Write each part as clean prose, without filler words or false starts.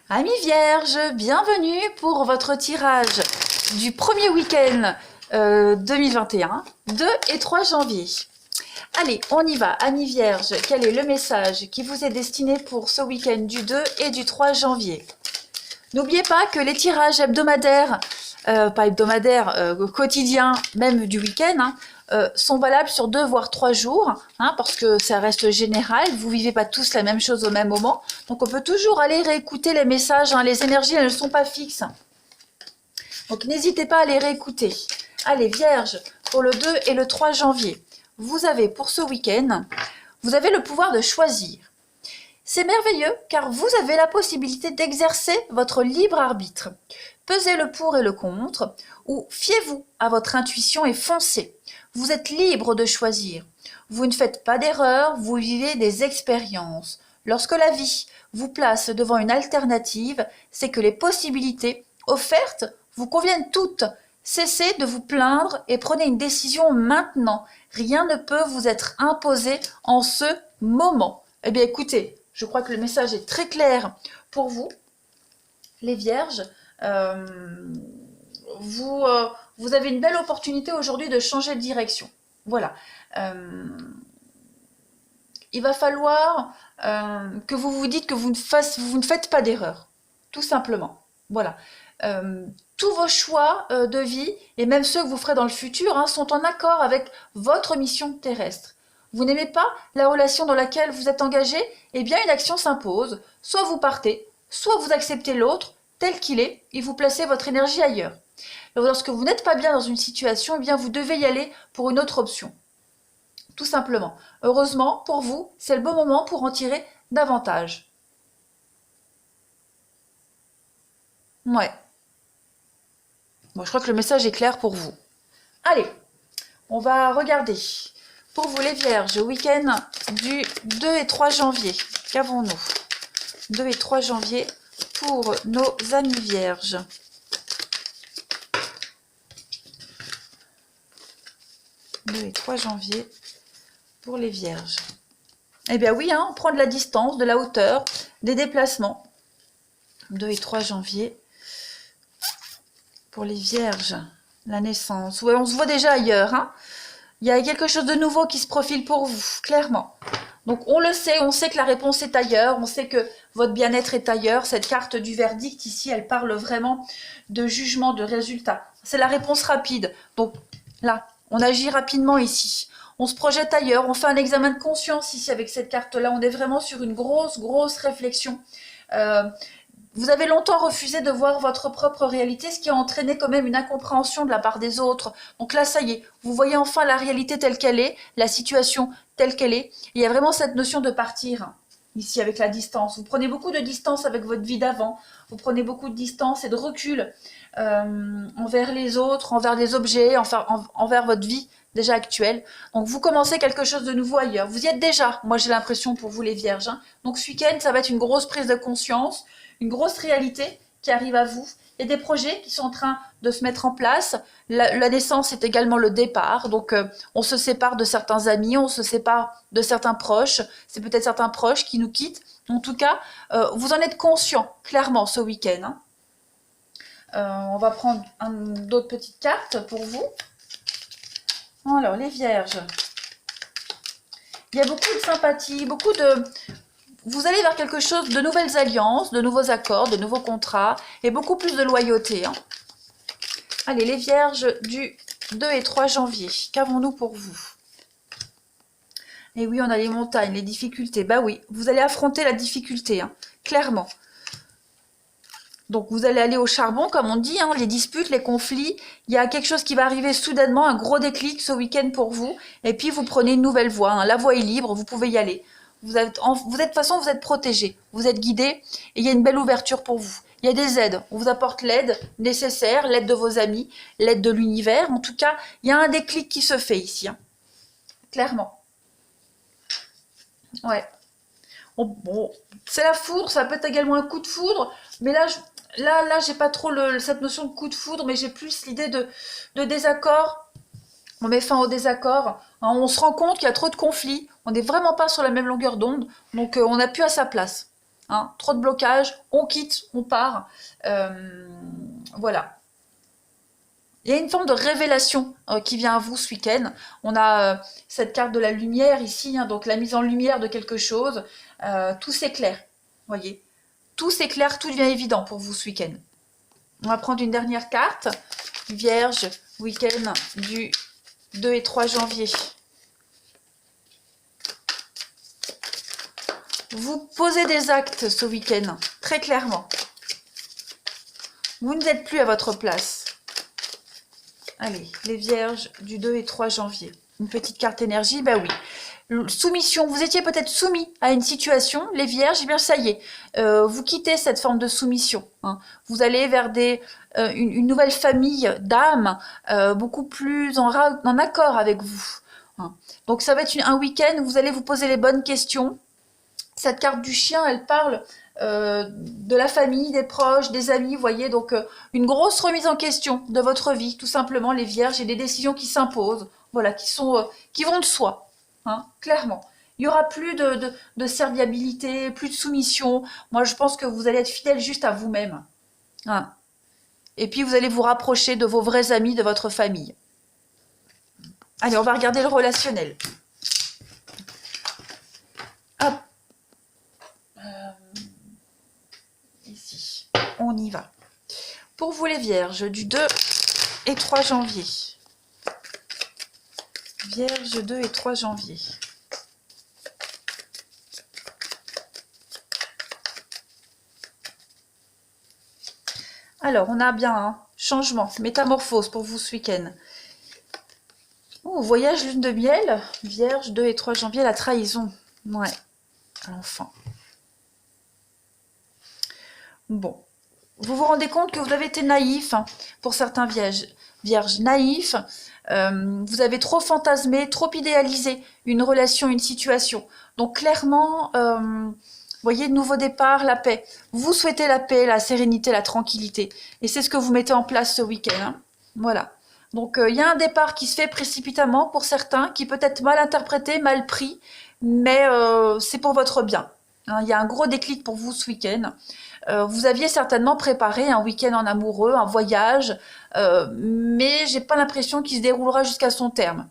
Amis vierges, bienvenue pour votre tirage du premier week-end 2021, 2 et 3 janvier. Allez, on y va. Amis vierges, quel est le message qui vous est destiné pour ce week-end du 2 et du 3 janvier? N'oubliez pas que les tirages hebdomadaires, pas hebdomadaires, quotidiens, même du week-end, sont valables sur 2 voire 3 jours, parce que ça reste général, vous vivez pas tous la même chose au même moment, donc on peut toujours aller réécouter les messages, les énergies elles ne sont pas fixes, donc n'hésitez pas à les réécouter. Allez Vierge, pour le 2 et le 3 janvier, vous avez pour ce week-end, vous avez le pouvoir de choisir. C'est merveilleux car vous avez la possibilité d'exercer votre libre arbitre. Pesez le pour et le contre, ou fiez-vous à votre intuition et foncez. Vous êtes libre de choisir. Vous ne faites pas d'erreur, vous vivez des expériences. Lorsque la vie vous place devant une alternative, c'est que les possibilités offertes vous conviennent toutes. Cessez de vous plaindre et prenez une décision maintenant. Rien ne peut vous être imposé en ce moment. Eh bien écoutez, je crois que le message est très clair pour vous, les vierges. Vous avez une belle opportunité aujourd'hui de changer de direction. Voilà. Il va falloir que vous vous dites que vous ne faites pas d'erreur. Tout simplement. Voilà. Tous vos choix de vie, et même ceux que vous ferez dans le futur, sont en accord avec votre mission terrestre. Vous n'aimez pas la relation dans laquelle vous êtes engagé, eh bien une action s'impose. Soit vous partez, soit vous acceptez l'autre tel qu'il est et vous placez votre énergie ailleurs. Lorsque vous n'êtes pas bien dans une situation, eh bien vous devez y aller pour une autre option. Tout simplement. Heureusement, pour vous, c'est le bon moment pour en tirer davantage. Ouais. Bon, je crois que le message est clair pour vous. Allez, on va regarder. Pour vous les vierges, week-end du 2 et 3 janvier. Qu'avons-nous? 2 et 3 janvier pour nos amis vierges. « 2 et 3 janvier pour les vierges. » Eh bien oui, on prend de la distance, de la hauteur, des déplacements. 2 et 3 janvier pour les vierges. La naissance. Ouais, on se voit déjà ailleurs. Il y a quelque chose de nouveau qui se profile pour vous, clairement. Donc on le sait, on sait que la réponse est ailleurs, on sait que votre bien-être est ailleurs. Cette carte du verdict ici, elle parle vraiment de jugement, de résultat. C'est la réponse rapide. Donc là, on agit rapidement ici. On se projette ailleurs, on fait un examen de conscience ici avec cette carte-là. On est vraiment sur une grosse réflexion. Vous avez longtemps refusé de voir votre propre réalité, ce qui a entraîné quand même une incompréhension de la part des autres. Donc là, ça y est, vous voyez enfin la réalité telle qu'elle est, la situation telle qu'elle est. Il y a vraiment cette notion de partir, ici, avec la distance. Vous prenez beaucoup de distance avec votre vie d'avant. Vous prenez beaucoup de distance et de recul envers les autres, envers les objets, envers votre vie déjà actuelle. Donc vous commencez quelque chose de nouveau ailleurs. Vous y êtes déjà, moi j'ai l'impression pour vous les vierges. Donc ce week-end, ça va être une grosse prise de conscience, une grosse réalité qui arrive à vous. Il y a des projets qui sont en train de se mettre en place. La naissance est également le départ. Donc on se sépare de certains amis, on se sépare de certains proches. C'est peut-être certains proches qui nous quittent. En tout cas, vous en êtes conscient, clairement, ce week-end. On va prendre d'autres petites cartes pour vous. Alors, les vierges. Il y a beaucoup de sympathie, beaucoup de... Vous allez vers quelque chose de nouvelles alliances, de nouveaux accords, de nouveaux contrats et beaucoup plus de loyauté. Allez, les vierges du 2 et 3 janvier. Qu'avons-nous pour vous? Et oui, on a les montagnes, les difficultés. Bah oui, vous allez affronter la difficulté, clairement. Donc vous allez aller au charbon, comme on dit, les disputes, les conflits. Il y a quelque chose qui va arriver soudainement, un gros déclic ce week-end pour vous. Et puis vous prenez une nouvelle voie. La voie est libre, vous pouvez y aller. De toute façon, vous êtes protégé, vous êtes guidé. Et il y a une belle ouverture pour vous. Il y a des aides. On vous apporte l'aide nécessaire, l'aide de vos amis, l'aide de l'univers. En tout cas, il y a un déclic qui se fait ici. Clairement. Ouais. Bon, c'est la foudre, ça peut être également un coup de foudre. Mais là, j'ai pas trop cette notion de coup de foudre, mais j'ai plus l'idée de désaccord. On met fin au désaccord. On se rend compte qu'il y a trop de conflits. On n'est vraiment pas sur la même longueur d'onde. Donc, on n'a plus à sa place. Hein. Trop de blocage, on quitte, on part. Voilà. Il y a une forme de révélation qui vient à vous ce week-end. On a cette carte de la lumière ici, hein, donc la mise en lumière de quelque chose. Tout s'éclaire, voyez. Tout s'éclaire, tout devient évident pour vous ce week-end. On va prendre une dernière carte. Vierge, week-end du 2 et 3 janvier. Vous posez des actes ce week-end, très clairement. Vous n'êtes plus à votre place. Allez, les vierges du 2 et 3 janvier. Une petite carte énergie, bah oui. Soumission, vous étiez peut-être soumis à une situation, les vierges, eh bien ça y est, vous quittez cette forme de soumission. Hein. Vous allez vers une nouvelle famille d'âmes, beaucoup plus en accord avec vous. Hein. Donc ça va être un week-end où vous allez vous poser les bonnes questions. Cette carte du chien, elle parle de la famille, des proches, des amis, vous voyez, donc une grosse remise en question de votre vie, tout simplement, les vierges, et des décisions qui s'imposent, voilà, qui vont de soi, hein, clairement. Il n'y aura plus de serviabilité, plus de soumission. Moi, je pense que vous allez être fidèle juste à vous-même. Hein. Et puis, vous allez vous rapprocher de vos vrais amis, de votre famille. Allez, on va regarder le relationnel. Hop. Ici, on y va. Pour vous les vierges, du 2 et 3 janvier. Vierge 2 et 3 janvier. Alors, on a bien un changement, métamorphose pour vous ce week-end. Oh, voyage lune de miel, Vierge 2 et 3 janvier, la trahison. Ouais, l'enfant. Bon, vous vous rendez compte que vous avez été naïf, hein, pour certains vierges naïfs. Vous avez trop fantasmé, trop idéalisé une relation, une situation. Donc clairement, voyez, nouveau départ, la paix. Vous souhaitez la paix, la sérénité, la tranquillité. Et c'est ce que vous mettez en place ce week-end. Hein. Voilà. Donc il y a un départ qui se fait précipitamment pour certains, qui peut être mal interprété, mal pris, mais c'est pour votre bien. Hein, il y a un gros déclic pour vous ce week-end. Vous aviez certainement préparé un week-end en amoureux, un voyage, mais j'ai pas l'impression qu'il se déroulera jusqu'à son terme.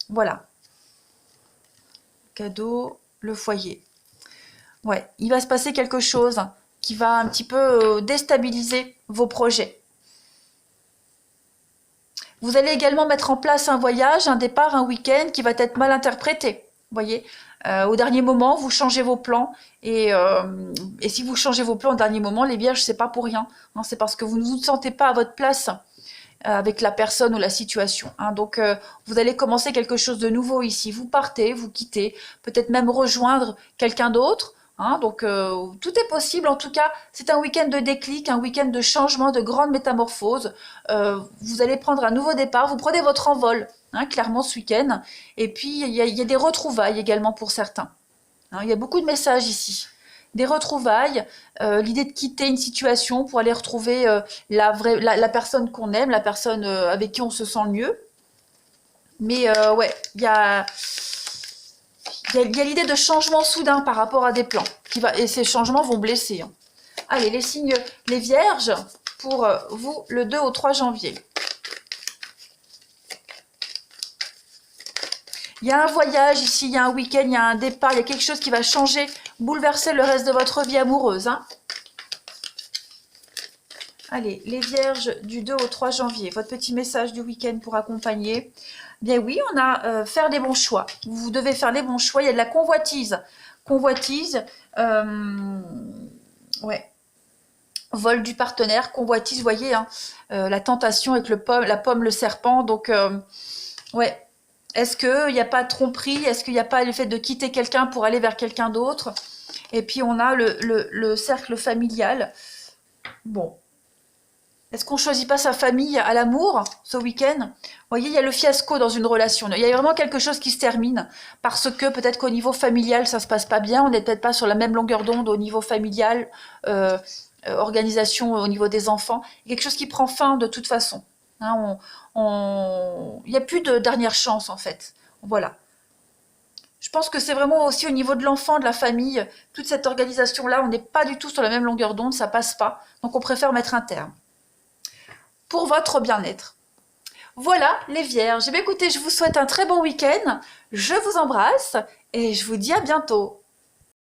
Voilà. Cadeau, le foyer. Ouais, il va se passer quelque chose qui va un petit peu déstabiliser vos projets. Vous allez également mettre en place un voyage, un départ, un week-end qui va être mal interprété. Vous voyez, au dernier moment, vous changez vos plans et si vous changez vos plans au dernier moment, les vierges, c'est pas pour rien. Hein, c'est parce que vous ne vous sentez pas à votre place avec la personne ou la situation. Hein. Donc, vous allez commencer quelque chose de nouveau ici. Vous partez, vous quittez, peut-être même rejoindre quelqu'un d'autre. Hein. Donc, tout est possible. En tout cas, c'est un week-end de déclic, un week-end de changement, de grande métamorphose. Vous allez prendre un nouveau départ. Vous prenez votre envol, hein, clairement, ce week-end. Et puis, il y a des retrouvailles également pour certains. Hein, il y a beaucoup de messages ici. Des retrouvailles, l'idée de quitter une situation pour aller retrouver la personne qu'on aime, la personne avec qui on se sent le mieux. Mais ouais, il y a l'idée de changement soudain par rapport à des plans. Et ces changements vont blesser. Hein. Allez, les signes, les vierges, pour vous, le 2 au 3 janvier. Il y a un voyage ici, il y a un week-end, il y a un départ, il y a quelque chose qui va changer, bouleverser le reste de votre vie amoureuse. Hein. Allez, les vierges du 2 au 3 janvier, votre petit message du week-end pour accompagner. Bien oui, on a faire les bons choix. Vous devez faire les bons choix, il y a de la convoitise. Convoitise, ouais. Vol du partenaire, convoitise, vous voyez, hein, la tentation avec la pomme, le serpent. Donc, ouais. Est-ce qu'il n'y a pas de tromperie? Est-ce qu'il n'y a pas le fait de quitter quelqu'un pour aller vers quelqu'un d'autre? Et puis, on a le cercle familial. Bon. Est-ce qu'on ne choisit pas sa famille à l'amour ce week-end? Vous voyez, il y a le fiasco dans une relation. Il y a vraiment quelque chose qui se termine parce que peut-être qu'au niveau familial, ça ne se passe pas bien. On n'est peut-être pas sur la même longueur d'onde au niveau familial, organisation au niveau des enfants. Il y a quelque chose qui prend fin de toute façon. Hein, il n'y a plus de dernière chance en fait. Voilà. Je pense que c'est vraiment aussi au niveau de l'enfant, de la famille, toute cette organisation-là, on n'est pas du tout sur la même longueur d'onde, ça passe pas. Donc on préfère mettre un terme. Pour votre bien-être. Voilà les vierges. Eh bien, écoutez, je vous souhaite un très bon week-end. Je vous embrasse et je vous dis à bientôt.